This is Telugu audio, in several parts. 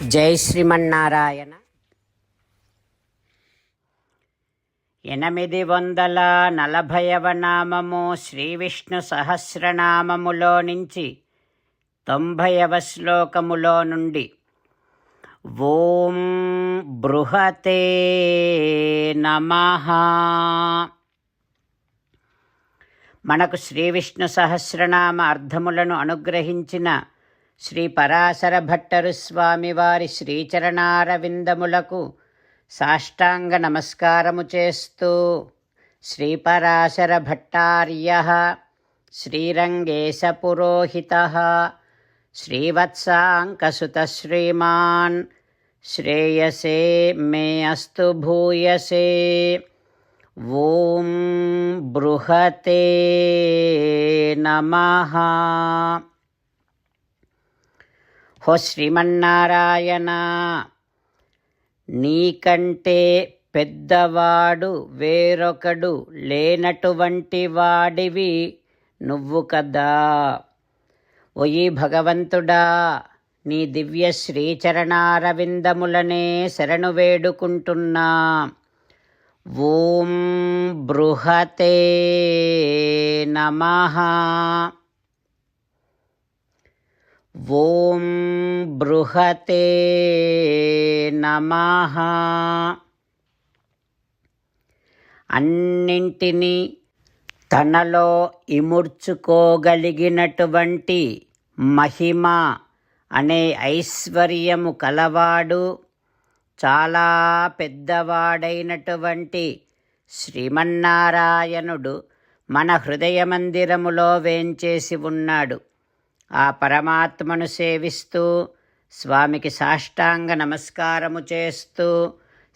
జై శ్రీమన్నారాయణ. 840వ నామము శ్రీ విష్ణు సహస్రనామములో నుంచి 90వ శ్లోకములో నుండి ఓం బృహతే నమః. మనకు శ్రీ విష్ణు సహస్రనామ అర్థములను అనుగ్రహించిన శ్రీ పరాశర భట్టరు స్వామివారి శ్రీచరణారవిందములకు సాష్టాంగ నమస్కారము చేస్తూ శ్రీ పరాశర భట్టార్యః శ్రీరంగేశ పురోహితః శ్రీవత్సాంకసుత శ్రీమాన్ శ్రేయసే మే అస్తు భూయసే. ఓం బృహతే నమః. హో శ్రీమన్నారాయణ, నీకంటే పెద్దవాడు వేరొకడు లేనటువంటి వాడివి నువ్వు కదా. ఓయి భగవంతుడా, నీ దివ్య శ్రీచరణారవిందములనే శరణు వేడుకుంటున్నా. ఓం బృహతే నమః. ఓం బృహతే నమః. అన్నింటినీ తనలో ఇముడ్చుకోగలిగినటువంటి మహిమ అనే ఐశ్వర్యము కలవాడు, చాలా పెద్దవాడైనటువంటి శ్రీమన్నారాయణుడు మన హృదయ మందిరములో వేంచేసి ఉన్నాడు. ఆ పరమాత్మను సేవిస్తూ స్వామికి సాష్టాంగ నమస్కారము చేస్తూ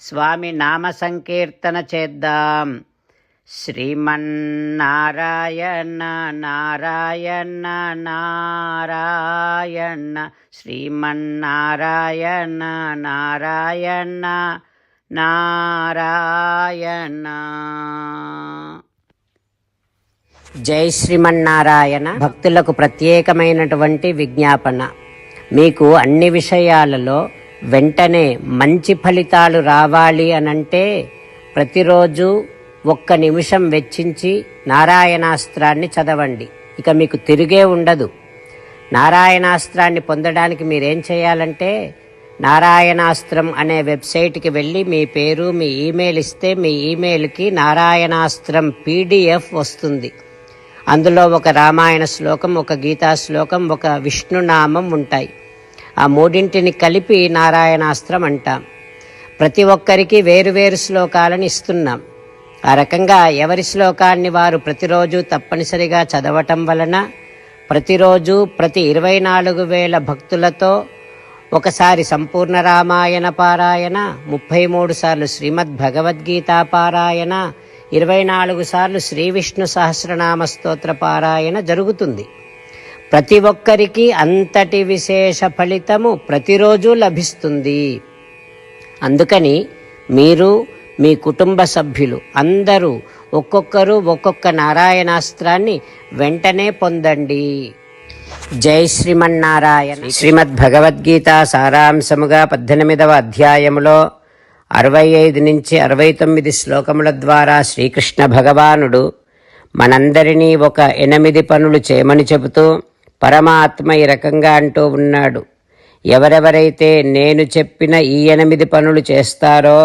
స్వామి నామ సంకీర్తన చేద్దాం. శ్రీమన్నారాయణ నారాయణ నారాయణ, శ్రీమన్నారాయణ నారాయణ నారాయణ. జై శ్రీమన్నారాయణ. భక్తులకు ప్రత్యేకమైనటువంటి విజ్ఞాపన. మీకు అన్ని విషయాలలో వెంటనే మంచి ఫలితాలు రావాలి అనంటే ప్రతిరోజు 1 నిమిషం వెచ్చించి నారాయణాస్త్రాన్ని చదవండి. ఇక మీకు తిరిగే ఉండదు. నారాయణాస్త్రాన్ని పొందడానికి మీరేం చేయాలంటే నారాయణాస్త్రం అనే వెబ్సైట్కి వెళ్ళి మీ పేరు, మీ ఈమెయిల్ ఇస్తే మీ ఈమెయిల్కి నారాయణాస్త్రం PDF వస్తుంది. అందులో ఒక రామాయణ శ్లోకం, ఒక గీతా శ్లోకం, ఒక విష్ణునామం ఉంటాయి. ఆ మూడింటిని కలిపి నారాయణాస్త్రం అంటాం. ప్రతి ఒక్కరికి వేరువేరు శ్లోకాలను ఇస్తున్నాం. ఆ రకంగా ఎవరి శ్లోకాన్ని వారు ప్రతిరోజు తప్పనిసరిగా చదవటం వలన ప్రతిరోజు ప్రతి 24,000 భక్తులతో ఒకసారి సంపూర్ణ రామాయణ పారాయణ, 33 సార్లు శ్రీమద్ భగవద్గీత పారాయణ, 24 సార్లు శ్రీ విష్ణు సహస్రనామ స్తోత్ర పారాయణ జరుగుతుంది. ప్రతి ఒక్కరికి అంతటి విశేష ఫలితము ప్రతిరోజు లభిస్తుంది. అందుకని మీరు, మీ కుటుంబ సభ్యులు అందరూ ఒక్కొక్కరు ఒక్కొక్క నారాయణాస్త్రాన్ని వెంటనే పొందండి. జై శ్రీమన్నారాయణ. శ్రీమద్ భగవద్గీత సారాంశముగా 18వ అధ్యాయములో 65 నుంచి 69 శ్లోకముల ద్వారా శ్రీకృష్ణ భగవానుడు మనందరినీ ఒక 8 పనులు చేయమని చెబుతూ పరమాత్మ ఈ రకంగా అంటూ ఉన్నాడు. ఎవరెవరైతే నేను చెప్పిన ఈ 8 పనులు చేస్తారో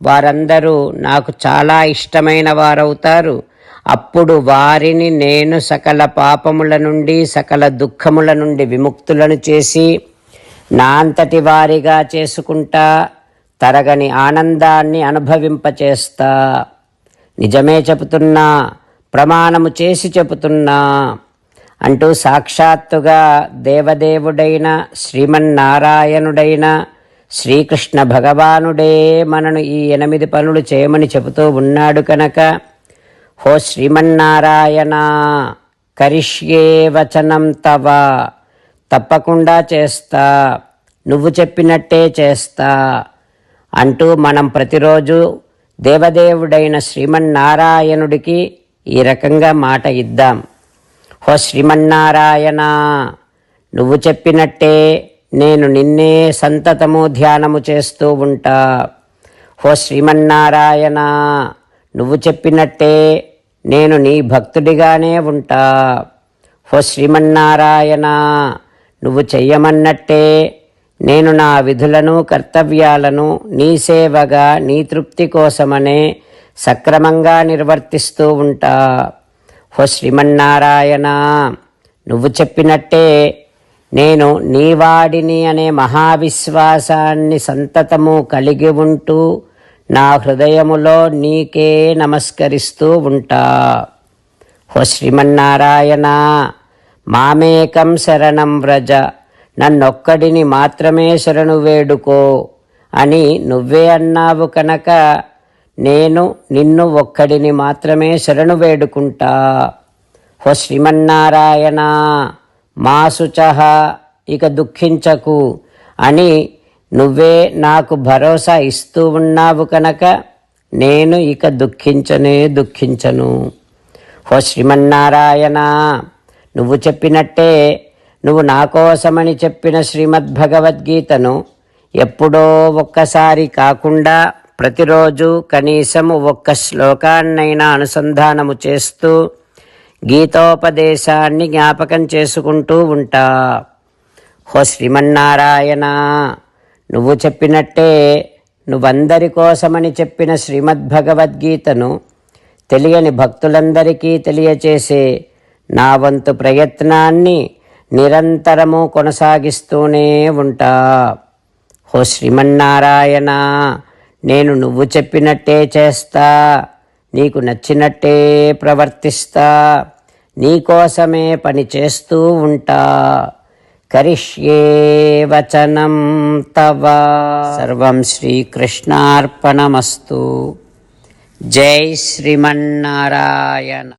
వారందరూ నాకు చాలా ఇష్టమైన వారవుతారు. అప్పుడు వారిని నేను సకల పాపముల నుండి, సకల దుఃఖముల నుండి విముక్తులను చేసి నా అంతటి వారిగా చేసుకుంటా, తరగని ఆనందాన్ని అనుభవింపచేస్తా. నిజమే చెబుతున్నా, ప్రమాణము చేసి చెబుతున్నా అంటూ సాక్షాత్తుగా దేవదేవుడైన శ్రీమన్నారాయణుడైన శ్రీకృష్ణ భగవానుడే మనను ఈ 8 పనులు చేయమని చెబుతూ ఉన్నాడు కనుక, హో శ్రీమన్నారాయణ, కరిష్యే వచనం తవ, తప్పకుండా చేస్తా, నువ్వు చెప్పినట్టే చేస్తా అంటూ మనం ప్రతిరోజు దేవదేవుడైన శ్రీమన్నారాయణుడికి ఈ రకంగా మాట ఇద్దాం. హో శ్రీమన్నారాయణ, నువ్వు చెప్పినట్టే నేను నిన్నే సంతతము ధ్యానము చేస్తూ ఉంటా. ఓ శ్రీమన్నారాయణ, నువ్వు చెప్పినట్టే నేను నీ భక్తుడిగానే ఉంటా. ఓ శ్రీమన్నారాయణ, నువ్వు చెయ్యమన్నట్టే నేను నా విధులను కర్తవ్యాలను నీ సేవగా నీ తృప్తి కోసమనే సక్రమంగా నిర్వర్తిస్తూ ఉంటా. ఓ శ్రీమన్నారాయణ, నువ్వు చెప్పినట్టే నేను నీవాడిని అనే మహావిశ్వాసాన్ని సంతతము కలిగి ఉంటూ నా హృదయములో నీకే నమస్కరిస్తూ ఉంటా. ఓ శ్రీమన్నారాయణ, మామేకం శరణం వ్రజ, నన్నొక్కడిని మాత్రమే శరణు వేడుకో అని నువ్వే అన్నావు కనుక నేను నిన్ను ఒక్కడిని మాత్రమే శరణు వేడుకుంటా. ఓ శ్రీమన్నారాయణ, మా శుచః, ఇక దుఃఖించకు అని నువ్వే నాకు భరోసా ఇస్తూ ఉన్నావు కనుక నేను ఇక దుఃఖించను. ఓ శ్రీమన్నారాయణ, నువ్వు చెప్పినట్టే నువ్వు నా కోసమని చెప్పిన శ్రీమద్భగవద్గీతను ఎప్పుడో ఒక్కసారి కాకుండా ప్రతిరోజు కనీసము ఒక్క శ్లోకాన్నైనా అనుసంధానము చేస్తూ గీతోపదేశాన్ని జ్ఞాపకం చేసుకుంటూ ఉంటా. ఓ శ్రీమన్నారాయణ, నువ్వు చెప్పినట్టే నువ్వందరి కోసమని చెప్పిన శ్రీమద్భగవద్గీతను తెలియని భక్తులందరికీ తెలియచేసే నా వంతు ప్రయత్నాన్ని నిరంతరము కొనసాగిస్తూనే ఉంటా. ఓ శ్రీమన్నారాయణ, నేను నువ్వు చెప్పినట్టే చేస్తా, నీకు నచ్చినట్టే ప్రవర్తిస్తా, నీకోసమే పని చేస్తూ ఉంటా. కరిష్యే వచనం తవ. సర్వం శ్రీకృష్ణార్పణమస్తు. జై శ్రీమన్నారాయణ.